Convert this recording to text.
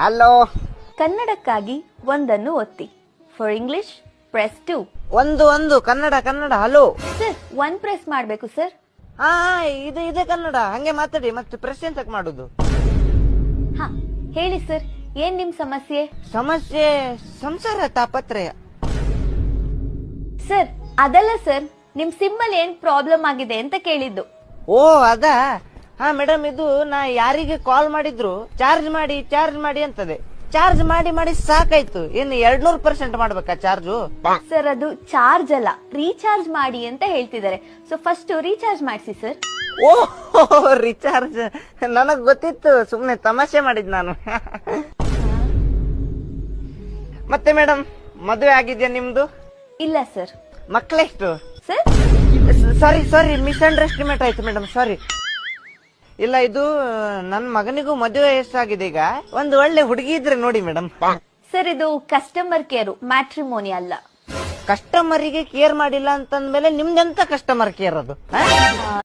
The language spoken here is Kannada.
ಹಲೋ. ಕನ್ನಡಕ್ಕಾಗಿ ಒಂದನ್ನು ಒತ್ತಿ. For English press 2. ಒಂದು ಕನ್ನಡ ಹಲೋ. ಸರ್ 1 ಪ್ರೆಸ್ ಮಾಡ್ಬೇಕು ಸರ್. ಹಾ ಇದೆ ಕನ್ನಡ, ಹಂಗೆ ಮಾತಾಡಿ. ಮತ್ತೆ ಪ್ರೆಸ್ ಎಂತಕ್ ಮಾಡುದು? ಹಾ ಹೇಳಿ ಸರ್, ಏನ್ ನಿಮ್ ಸಮಸ್ಯೆ? ಸಮಸ್ಯೆ ಸಂಸಾರ ತಾಪತ್ರಯ. ಸರ್ ಅದಲ್ಲ ಸರ್, ನಿಮ್ ಸಿಮ್ ಅಲ್ಲಿ ಏನ್ ಪ್ರಾಬ್ಲಮ್ ಆಗಿದೆ ಅಂತ ಕೇಳಿದ್ದು. ಓ ಅದಾ? ಹಾ ಮೇಡಮ್, ಇದು ನಾ ಯಾರಿಗೆ ಕಾಲ್ ಮಾಡಿದ್ರು ಚಾರ್ಜ್ ಮಾಡಿ ಅಂತದೆ. ಚಾರ್ಜ್ ಮಾಡಿ ಸಾಕಾಯ್ತು. ಇನ್ನು 200% ಮಾಡ್ಬೇಕಾ ಚಾರ್ಜು? ಸರ್ ಅದು ಚಾರ್ಜ್ ಅಲ್ಲ, ರೀಚಾರ್ಜ್ ಮಾಡಿ ಅಂತ ಹೇಳ್ತಿದ್ದಾರೆ. ಸೊ ಫಸ್ಟ್ ರೀಚಾರ್ಜ್ ಮಾಡಿಸಿ ಸರ್. ಓ ರಿಚಾರ್ಜ್ ನನಗ್ ಗೊತ್ತಿತ್ತು, ಸುಮ್ನೆ ತಮಾಷೆ ಮಾಡಿದ್ ನಾನು. ಮತ್ತೆ ಮೇಡಮ್, ಮದುವೆ ಆಗಿದ್ಯಾ ನಿಮ್ದು? ಇಲ್ಲ ಸರ್. ಮಕ್ಕಳೆಷ್ಟು? ಸರ್ ಸಾರಿ ಮಿಸ್ಅಂಡರ್ಸ್ಟಿಮೇಟ್ ಆಯ್ತು ಮೇಡಮ್, ಸಾರಿ. ಇಲ್ಲ, ಇದು ನನ್ ಮಗನಿಗೂ ಮದುವೆ ಎಷ್ಟಾಗಿದೆ. ಈಗ ಒಂದು ಒಳ್ಳೆ ಹುಡುಗಿ ಇದ್ರೆ ನೋಡಿ ಮೇಡಮ್. ಸರ್ ಇದು ಕಸ್ಟಮರ್ ಕೇರ್, ಮ್ಯಾಟ್ರಿಮೋನಿ ಅಲ್ಲ. ಕಸ್ಟಮರಿಗೆ ಕೇರ್ ಮಾಡಿಲ್ಲ ಅಂತಂದ್ಮೇಲೆ ನಿಮ್ದೆಂತ ಕಸ್ಟಮರ್ ಕೇರ್ ಅದು?